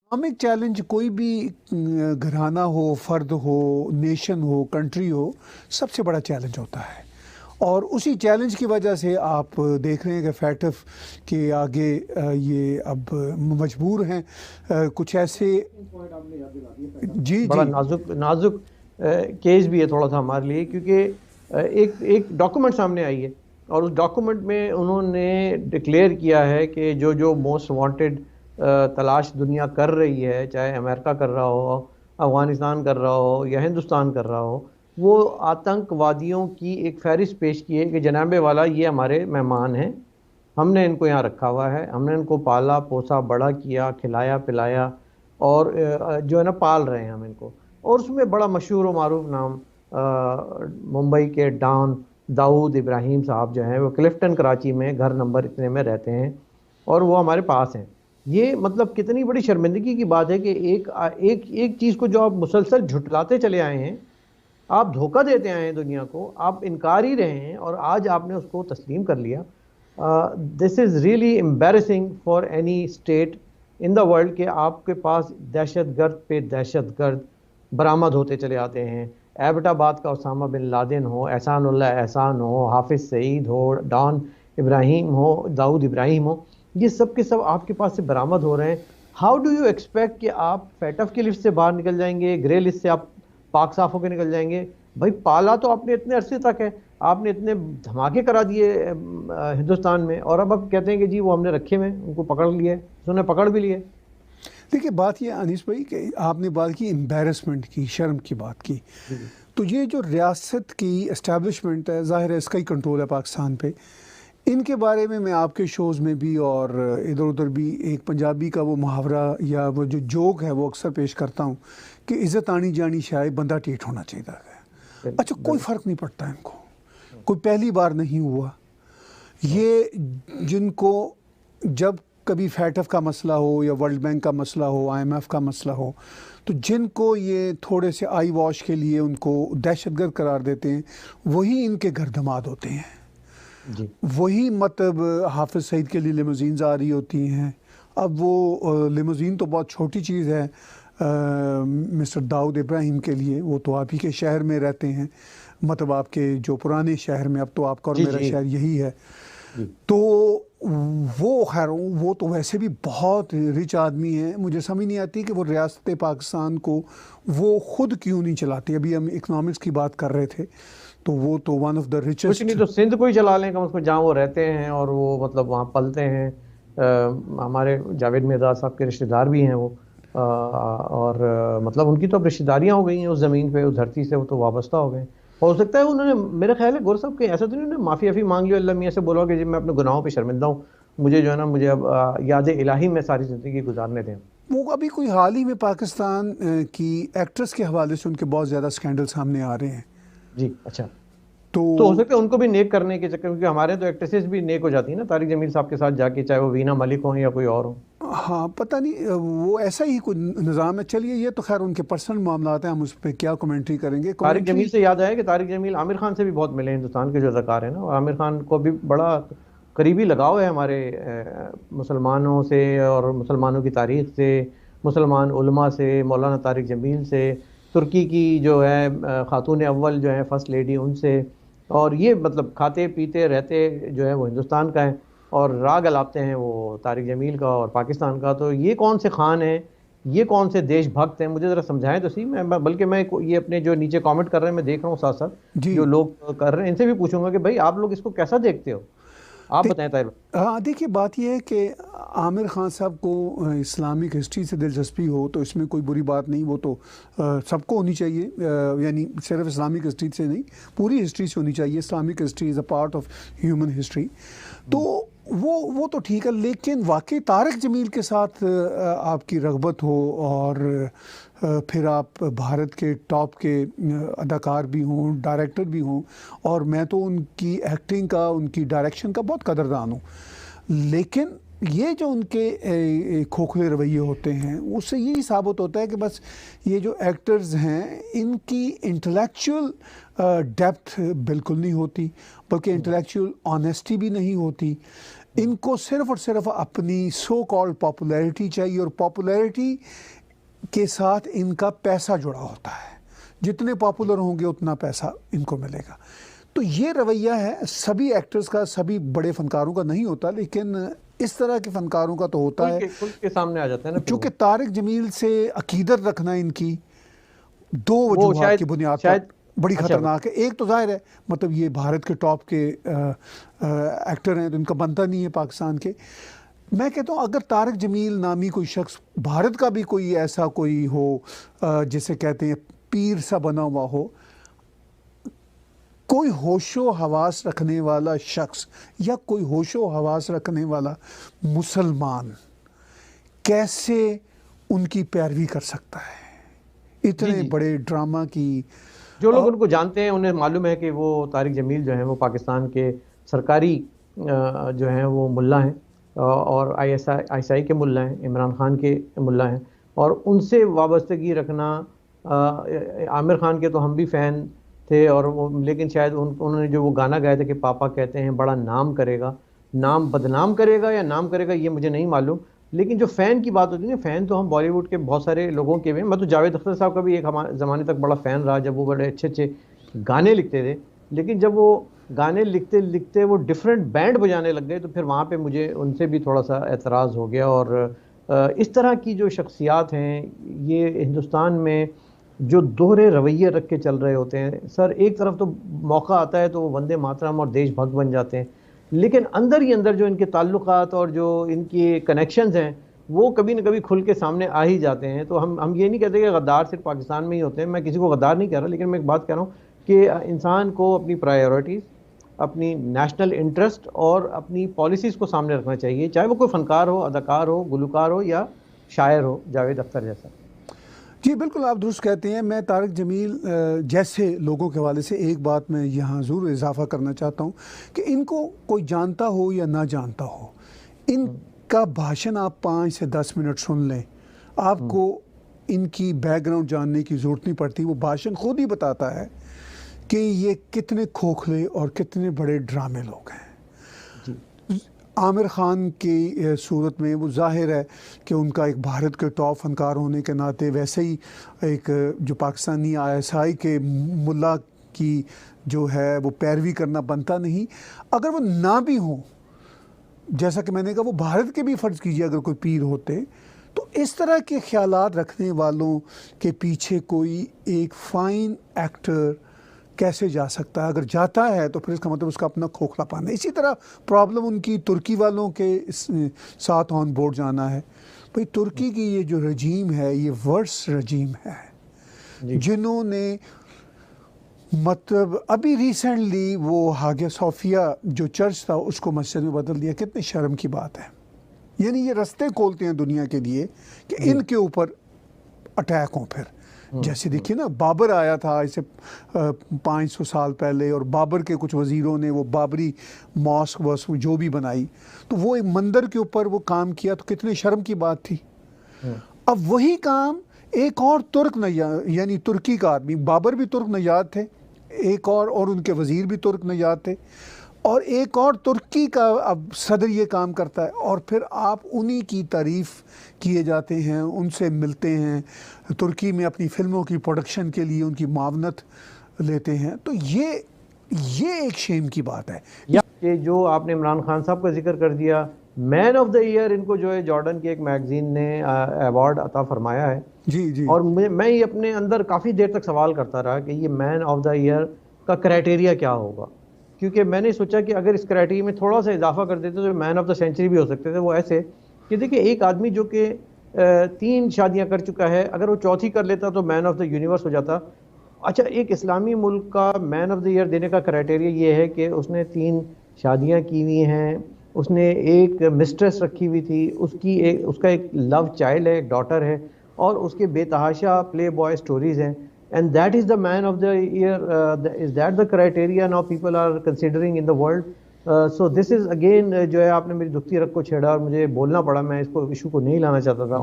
Economic challenge कोई भी घराना हो, फर्द हो, नेशन हो, कंट्री हो, सबसे बड़ा चैलेंज होता है। और उसी चैलेंज की वजह से आप देख रहे हैं कि फैटफ के आगे ये अब मजबूर हैं कुछ ऐसे। जी बड़ा जी नाजुक नाजुक केस भी है थोड़ा सा हमारे लिए, क्योंकि एक डॉक्यूमेंट सामने आई है और उस डॉक्यूमेंट में उन्होंने डिक्लेयर किया है कि जो जो मोस्ट वांटेड तलाश दुनिया कर रही है, चाहे अमेरिका कर रहा हो, अफ़गानिस्तान कर रहा हो या हिंदुस्तान कर रहा हो, वो आतंकवादियों की एक फहरिस्त पेश की है कि जनाबे वाला ये हमारे मेहमान हैं, हमने इनको यहाँ रखा हुआ है, हमने इनको पाला पोसा बड़ा किया, खिलाया पिलाया और जो है ना पाल रहे हैं हम इनको। और उसमें बड़ा मशहूर व मारूफ नाम मुंबई के डॉन दाऊद इब्राहिम साहब जो हैं, वो क्लिफ्टन कराची में घर नंबर इतने में रहते हैं और वो हमारे पास हैं। ये मतलब कितनी बड़ी शर्मिंदगी की बात है कि एक चीज़ को जो आप मुसलसल झुटलाते चले आए हैं, आप धोखा देते आए हैं दुनिया को, आप इनकार ही रहे हैं और आज आपने उसको तस्लीम कर लिया। This is really embarrassing for any state in the world कि आपके पास दहशतगर्द पे दहशतगर्द बरामद होते चले आते हैं। एबटाबाद का उसामा बिन लादेन हो, एहसानुल्लाह एहसान हो, हाफिज़ सईद हो, डॉन इब्राहिम हो, दाऊद इब्राहिम हो, ये सब के सब आपके पास से बरामद हो रहे हैं। हाउ डू यू एक्सपेक्ट कि आप फैटफ की लिस्ट से बाहर निकल जाएंगे, ग्रे लिस्ट से आप पाक साफ होकर निकल जाएंगे? भाई पाला तो आपने इतने अरसे तक है, आपने इतने धमाके करा दिए हिंदुस्तान में, और अब आप कहते हैं कि जी वो हमने रखे हुए, उनको पकड़ लिए, उन्होंने पकड़ भी लिए। देखिए बात ये अनीस भाई कि आपने बात की एम्बैरसमेंट की, शर्म की बात की। तो ये जो रियासत की एस्टैब्लिशमेंट है, ज़ाहिर है इसका ही कंट्रोल है पाकिस्तान पे। इनके बारे में मैं आपके शोज़ में भी और इधर उधर भी एक पंजाबी का वो मुहावरा या वो जो जोक है वो अक्सर पेश करता हूँ कि इज़्ज़त आनी जानी शायद बंदा टेढ़ होना चाहिए है। अच्छा, कोई फ़र्क नहीं पड़ता इनको, कोई पहली बार नहीं हुआ ये। जिनको जब कभी फैटफ का मसला हो या वर्ल्ड बैंक का मसला हो, IMF का मसला हो, तो जिनको ये थोड़े से आई वॉश के लिए उनको दहशतगर्द करार देते हैं, वही इनके घर दमाद होते हैं जी। वही मतलब हाफिज़ सईद के लिए लिमोजीन्स आ रही होती हैं। अब वो लिमोजीन तो बहुत छोटी चीज़ है मिस्टर दाऊद इब्राहिम के लिए, वो तो आप ही के शहर में रहते हैं, मतलब आपके जो पुराने शहर में, अब तो आपका और मेरा शहर यही है। तो वो खैर वो तो वैसे भी बहुत रिच आदमी हैं, मुझे समझ नहीं आती कि वो रियासत पाकिस्तान को वो खुद क्यों नहीं चलाती। अभी हम इकनॉमिक्स की बात कर रहे थे, तो वो तो वन ऑफ द रिचेस्ट। कुछ नहीं तो सिंध को ही चला लें कम से कम, जहाँ वो रहते हैं और वो मतलब वहाँ पलते हैं। हमारे जावेद मिर्ज़ा साहब के रिश्तेदार भी हैं वो, और मतलब उनकी तो अब रिश्तेदारियाँ हो गई हैं उस ज़मीन पे, उस धरती से वो तो वाबस्ता हो गए। हो सकता है उन्होंने, मेरा ख्याल है गौर साहब के ऐसा तो नहीं उन्होंने माफ़ी आफ़ी मांग लिया, अल्लाह मियाँ से बोला कि जी मैं अपने गुनाहों पे शर्मिंदा हूँ, मुझे जो है ना मुझे अब याद इलाही में सारी ज़िंदगी गुजारने दें। वो अभी कोई हाल ही में पाकिस्तान की एक्ट्रेस के हवाले से उनके बहुत ज़्यादा स्कैंडल सामने आ रहे हैं। जी अच्छा। तो हो सकता है उनको भी नेक करने के चक्कर, क्योंकि हमारे तो एक्ट्रेसेस भी नेक हो जाती है ना तारिक जमील साहब के साथ जाके, चाहे वो वीना मलिक हो या कोई और हो। हाँ पता नहीं वो ऐसा ही कोई निज़ाम है। चलिए ये तो खैर उनके पर्सनल मामलात हैं, हम उस पर क्या कमेंट्री करेंगे। तारिक जमील से याद आया कि तारिक जमील आमिर खान से भी बहुत मिले, हिंदुस्तान के जो अदाकार हैं ना, और आमिर खान को भी बड़ा करीबी लगाव है हमारे मुसलमानों से और मुसलमानों की तारीख से, मुसलमान उलमा से, मौलाना तारिक जमील से, तुर्की की जो है खातून अव्वल जो है फर्स्ट लेडी, उनसे। और ये मतलब खाते पीते रहते जो है वो हिंदुस्तान का है और राग अलापते हैं वो तारिक जमील का और पाकिस्तान का। तो ये कौन से खान हैं, ये कौन से देशभक्त हैं, मुझे ज़रा समझाएं तो सही। बल्कि मैं ये अपने जो नीचे कमेंट कर रहे हैं मैं देख रहा हूँ, साथ साथ जो लोग कर रहे हैं इनसे भी पूछूंगा कि भाई आप लोग इसको कैसा देखते हो, आप बताएं ताहिर। हाँ देखिए बात यह है कि आमिर खान साहब को इस्लामिक हिस्ट्री से दिलचस्पी हो तो इसमें कोई बुरी बात नहीं, वो तो सबको होनी चाहिए, यानी सिर्फ इस्लामिक हिस्ट्री से नहीं पूरी हिस्ट्री से होनी चाहिए। Islamic history is a part of human history, तो वो तो ठीक है। लेकिन वाकई तारिक जमील के साथ आपकी रग़बत हो और फिर आप भारत के टॉप के अदाकार भी हों, डायरेक्टर भी हों, और मैं तो उनकी एक्टिंग का, उनकी डायरेक्शन का बहुत कदरदान हूँ, लेकिन ये जो उनके खोखले रवैये होते हैं उससे यही साबित होता है कि बस ये जो एक्टर्स हैं इनकी इंटेलेक्चुअल डेप्थ बिल्कुल नहीं होती, बल्कि इंटेलेक्चुअल ऑनेस्टी भी नहीं होती। ان کو صرف اور صرف اپنی سو کالڈ پاپولیرٹی چاہیے، اور پاپولیرٹی کے ساتھ ان کا پیسہ جڑا ہوتا ہے، جتنے پاپولر ہوں گے اتنا پیسہ ان کو ملے گا۔ تو یہ رویہ ہے سبھی ایکٹرز کا، سبھی بڑے فنکاروں کا نہیں ہوتا، لیکن اس طرح کے فنکاروں کا تو ہوتا ہے، کھل کے سامنے آ جاتا ہے نا۔ چونکہ طارق جمیل سے عقیدت رکھنا ان کی دو وجوہات کی بنیاد پر بڑی خطرناک ہے۔ ایک تو ظاہر ہے مطلب یہ بھارت کے ٹاپ کے ایکٹر ہیں تو ان کا بنتا نہیں ہے پاکستان کے۔ میں کہتا ہوں اگر طارق جمیل نامی کوئی شخص بھارت کا بھی کوئی ایسا کوئی ہو جسے کہتے ہیں پیر سا بنا ہوا ہو، کوئی ہوش و حواس رکھنے والا شخص یا کوئی ہوش و حواس رکھنے والا مسلمان کیسے ان کی پیروی کر سکتا ہے اتنے بڑے ڈرامہ کی؟ جو لوگ ان کو جانتے ہیں انہیں معلوم ہے کہ وہ طارق جمیل جو ہیں وہ پاکستان کے سرکاری جو ہیں وہ ملا ہیں، اور آئی ایس آئی کے ملا ہیں، عمران خان کے ملا ہیں، اور ان سے وابستگی رکھنا، عامر خان کے تو ہم بھی فین تھے، اور لیکن شاید انہوں نے جو وہ گانا گایا تھا کہ پاپا کہتے ہیں بڑا نام کرے گا، نام بدنام کرے گا یا نام کرے گا یہ مجھے نہیں معلوم، لیکن جو فین کی بات ہوتی ہے نا، فین تو ہم بالی ووڈ کے بہت سارے لوگوں کے بھی، میں تو جاوید اختر صاحب کا بھی ایک زمانے تک بڑا فین رہا جب وہ بڑے اچھے اچھے گانے لکھتے تھے، لیکن جب وہ گانے لکھتے لکھتے وہ ڈیفرنٹ بینڈ بجانے لگ گئے تو پھر وہاں پہ مجھے ان سے بھی تھوڑا سا اعتراض ہو گیا۔ اور اس طرح کی جو شخصیات ہیں یہ ہندوستان میں جو دوہرے رویے رکھ کے چل رہے ہوتے ہیں، سر ایک طرف تو موقع آتا ہے تو وہ وندے ماترم اور دیش بھکت بن جاتے ہیں، لیکن اندر ہی اندر جو ان کے تعلقات اور جو ان کی کنیکشنز ہیں وہ کبھی نہ کبھی کھل کے سامنے آ ہی جاتے ہیں۔ تو ہم یہ نہیں کہتے کہ غدار صرف پاکستان میں ہی ہوتے ہیں، میں کسی کو غدار نہیں کہہ رہا، لیکن میں ایک بات کہہ رہا ہوں کہ انسان کو اپنی پرائیورٹیز، اپنی نیشنل انٹرسٹ اور اپنی پالیسیز کو سامنے رکھنا چاہیے، چاہے وہ کوئی فنکار ہو، اداکار ہو، گلوکار ہو یا شاعر ہو، جاوید اختر جیسا۔ جی بالکل آپ درست کہتے ہیں۔ میں طارق جمیل جیسے لوگوں کے حوالے سے ایک بات میں یہاں ضرور اضافہ کرنا چاہتا ہوں کہ ان کو کوئی جانتا ہو یا نہ جانتا ہو، ان کا بھاشن آپ 5 سے 10 منٹ سن لیں، آپ کو ان کی بیک گراؤنڈ جاننے کی ضرورت نہیں پڑتی، وہ بھاشن خود ہی بتاتا ہے کہ یہ کتنے کھوکھلے اور کتنے بڑے ڈرامے لوگ ہیں۔ عامر خان کی صورت میں وہ ظاہر ہے کہ ان کا ایک بھارت کے ٹاپ فنکار ہونے کے ناطے، ویسے ہی ایک جو پاکستانی آئی ایس آئی کے ملا کی جو ہے وہ پیروی کرنا بنتا نہیں۔ اگر وہ نہ بھی ہوں، جیسا کہ میں نے کہا وہ بھارت کے بھی فرض کیجیے اگر کوئی پیر ہوتے، تو اس طرح کے خیالات رکھنے والوں کے پیچھے کوئی ایک فائن ایکٹر کیسے جا سکتا ہے؟ اگر جاتا ہے تو پھر اس کا مطلب اس کا اپنا کھوکھلا پن ہے۔ اسی طرح پرابلم ان کی ترکی والوں کے ساتھ آن بورڈ جانا ہے۔ بھئی ترکی کی یہ جو رجیم ہے یہ ورس رجیم ہے، جنہوں نے مطلب ابھی ریسنٹلی وہ ہاگیا صوفیہ جو چرچ تھا اس کو مسجد میں بدل دیا۔ کتنے شرم کی بات ہے، یعنی یہ رستے کھولتے ہیں دنیا کے لیے کہ ان کے اوپر اٹیک ہوں۔ پھر جیسے دیکھیے نا بابر آیا تھا اسے 500 سال پہلے، اور بابر کے کچھ وزیروں نے وہ بابری ماسک جو بھی بنائی، تو وہ ایک مندر کے اوپر وہ کام کیا، تو کتنے شرم کی بات تھی۔ اب وہی کام ایک اور ترک نژاد، یعنی ترکی کا آدمی، بابر بھی ترک نژاد تھے، ایک اور ان کے وزیر بھی ترک نژاد تھے، اور ایک اور ترکی کا اب صدر یہ کام کرتا ہے، اور پھر آپ انہی کی تعریف کیے جاتے ہیں، ان سے ملتے ہیں، ترکی میں اپنی فلموں کی پروڈکشن کے لیے ان کی معاونت لیتے ہیں۔ تو یہ ایک شیم کی بات ہے کہ جو آپ نے عمران خان صاحب کا ذکر کر دیا، مین آف دا ایئر ان کو جو ہے جارڈن کی ایک میگزین نے ایوارڈ عطا فرمایا ہے۔ جی اور میں یہ اپنے اندر کافی دیر تک سوال کرتا رہا کہ یہ مین آف دا ایئر کا کرائٹیریا کیا ہوگا، کیونکہ میں نے سوچا کہ اگر اس کرائٹیریا میں تھوڑا سا اضافہ کر دیتے تو مین آف دا سینچری بھی ہو سکتے تھے۔ وہ ایسے کہ دیکھیں ایک آدمی جو کہ 3 شادیاں کر چکا ہے، اگر وہ چوتھی کر لیتا تو مین آف دا یونیورس ہو جاتا۔ اچھا، ایک اسلامی ملک کا مین آف دا ایئر دینے کا کرائٹیریا یہ ہے کہ اس نے 3 شادیاں کی ہوئی ہیں، اس نے ایک مسٹریس رکھی ہوئی تھی، اس کا ایک لو چائلڈ ہے، ایک ڈاٹر ہے، اور اس کے بے تحاشا پلے بوائے سٹوریز ہیں، and that is the man of the year. Is that the criteria now people are considering in the world? So this is again جو ہے آپ نے میری دکھتی رگ کو چھیڑا اور مجھے بولنا پڑا، میں اس کو ایشو کو نہیں لانا چاہتا تھا۔